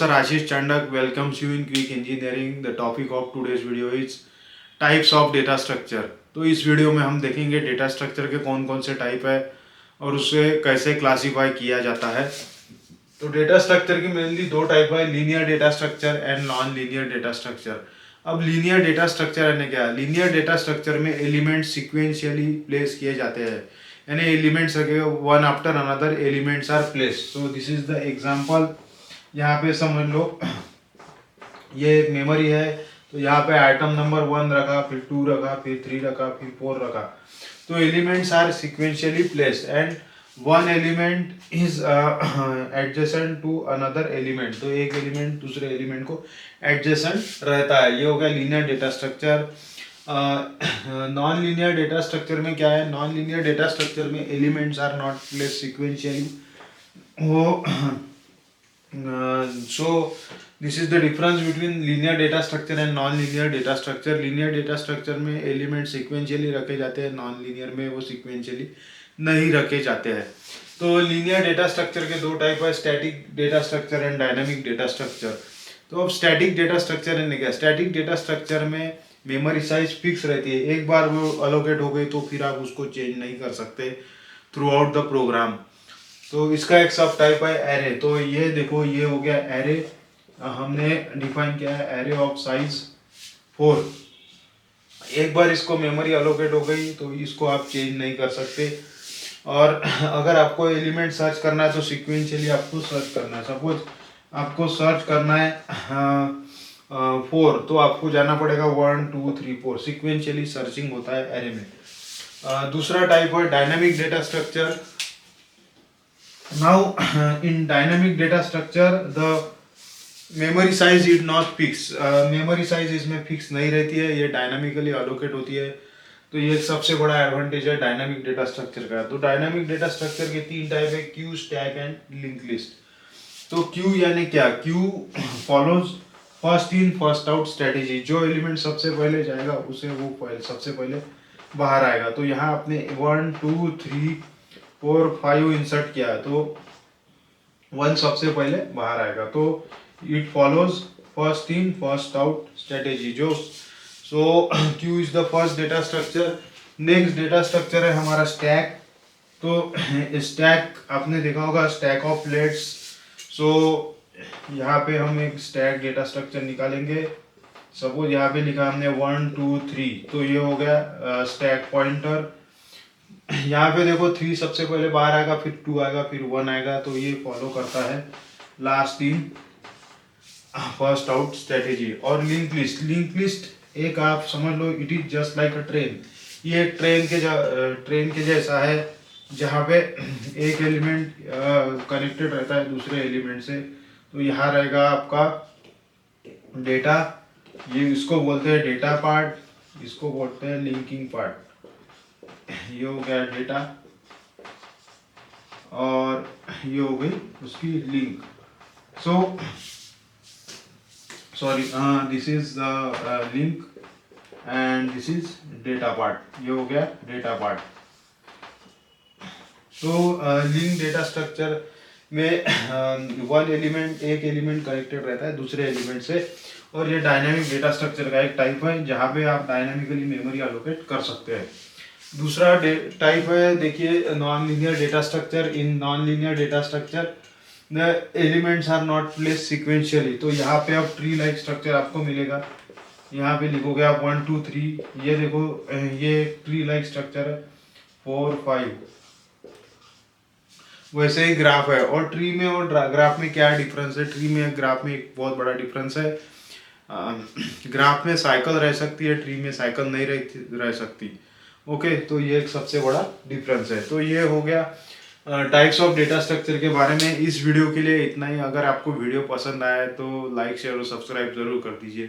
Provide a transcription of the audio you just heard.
Sir Ashish Chandak welcomes you in Quick Engineering. The topic of today's video is types of data structure. तो इस video में हम देखेंगे data structure के कौन कौन से टाइप है और उसे कैसे क्लासीफाई किया जाता है। तो डेटा स्ट्रक्चर की मेनली दो टाइप है, linear data structure and non linear data structure. अब लीनियर डेटा स्ट्रक्चर यानी क्या है? लीनियर डेटा स्ट्रक्चर में एलिमेंट सिक्वेंशियली प्लेस किए जाते हैं, यानी एलिमेंट्स रखेगा one after another elements are place. So this is the example. यहाँ पे समझ लो ये एक मेमोरी है, तो यहाँ पे आइटम नंबर 1 रखा, फिर 2 रखा, फिर 3 रखा, फिर 4 रखा। तो elements are sequentially placed and one element is adjacent to another element. तो एक एलिमेंट दूसरे एलिमेंट को एडजेसेंट रहता है। ये हो गया linear data structure. Non linear data structure में क्या है? नॉन लीनियर डेटा स्ट्रक्चर में elements are not placed sequentially. वो so this is the difference between linear data structure and non-linear data structure. linear data structure में element sequentially रखे जाते हैं, non linear में वो सिक्वेंशियली नहीं रखे जाते हैं। तो लीनियर डेटा स्ट्रक्चर के दो टाइप है, static data structure and dynamic data structure. तो अब स्टैटिक डेटा स्ट्रक्चर है क्या? स्टैटिक डेटा स्ट्रक्चर में मेमोरी साइज फिक्स रहती है, एक बार वो अलोकेट हो गई तो फिर आप उसको चेंज नहीं कर सकते थ्रू आउट द प्रोग्राम। तो इसका एक सब टाइप है एरे। तो ये देखो, ये हो गया एरे, हमने डिफाइन किया है एरे ऑफ साइज 4। एक बार इसको मेमोरी अलोकेट हो गई तो इसको आप चेंज नहीं कर सकते। और अगर आपको एलिमेंट सर्च करना है तो सिक्वेंशियली आपको सर्च करना है। सपोज आपको सर्च करना है 4, तो आपको जाना पड़ेगा 1 2 3 4, सिक्वेंशियली सर्चिंग होता है एरे में। दूसरा टाइप है dynamic data structure. Now in dynamic data structure the memory size is not fixed. memory size इसमें फिक्स नहीं रहती है, ये डायनामिकली अलोकेट होती है। तो ये सबसे बड़ा एडवांटेज है डायनामिक डेटा स्ट्रक्चर का। तो डायनामिक डेटा स्ट्रक्चर के 3 टाइप है, Q, stack and link list. तो क्यू यानी क्या? Q follows first in first out strategy. जो एलिमेंट सबसे पहले जाएगा उसे वो सबसे पहले बाहर आएगा। तो यहाँ आपने 1 2 3 4 5 इंसर्ट किया है तो 1 सबसे पहले बाहर आएगा। तो it follows first in first out strategy. जो so queue is the first data structure. Next data structure है हमारा स्टैक। तो स्टैक आपने देखा होगा, स्टैक ऑफ प्लेट्स। सो यहाँ पे हम एक स्टैक डेटा स्ट्रक्चर निकालेंगे। सपोज यहाँ पे लिखा हमने 1 2 3, तो ये हो गया स्टैक पॉइंटर। यहाँ पे देखो 3 सबसे पहले बाहर आएगा, फिर 2 आएगा, फिर 1 आएगा। तो ये फॉलो करता है last in first out strategy. और लिंक लिस्ट, लिंक लिस्ट एक आप समझ लो, it is just like a train. ये ट्रेन के जैसा है, जहाँ पे एक एलिमेंट कनेक्टेड रहता है दूसरे एलिमेंट से। तो यहाँ रहेगा आपका डेटा, ये इसको बोलते हैं डेटा पार्ट, इसको बोलते हैं लिंकिंग पार्ट। ये हो गया डेटा और ये हो गई उसकी link. So sorry, this is the link and this is data part. ये हो गया डेटा पार्ट। तो लिंक डेटा स्ट्रक्चर में वन एलिमेंट, एक एलिमेंट कनेक्टेड रहता है दूसरे एलिमेंट से। और ये डायनामिक डेटा स्ट्रक्चर का एक टाइप है, जहाँ पे आप डायनामिकली मेमोरी अलोकेट कर सकते हैं। दूसरा टाइप है, देखिए, non linear data structure. In non linear data structure the elements are not placed sequentially. तो यहाँ पे अब ट्री लाइक स्ट्रक्चर आपको मिलेगा। यहाँ पे लिखोगे आप 1 2 3, ये देखो ये ट्री लाइक स्ट्रक्चर है 4 5। वैसे ही ग्राफ है। और ट्री में और ग्राफ में क्या डिफरेंस है? ट्री में ग्राफ में एक बहुत बड़ा डिफरेंस है। ग्राफ में साइकिल रह सकती है, ट्री में साइकिल नहीं रह सकती। ओके, तो ये एक सबसे बड़ा डिफरेंस है। तो ये हो गया टाइप्स ऑफ डेटा स्ट्रक्चर के बारे में। इस वीडियो के लिए इतना ही। अगर आपको वीडियो पसंद आया तो लाइक शेयर और सब्सक्राइब जरूर कर दीजिए।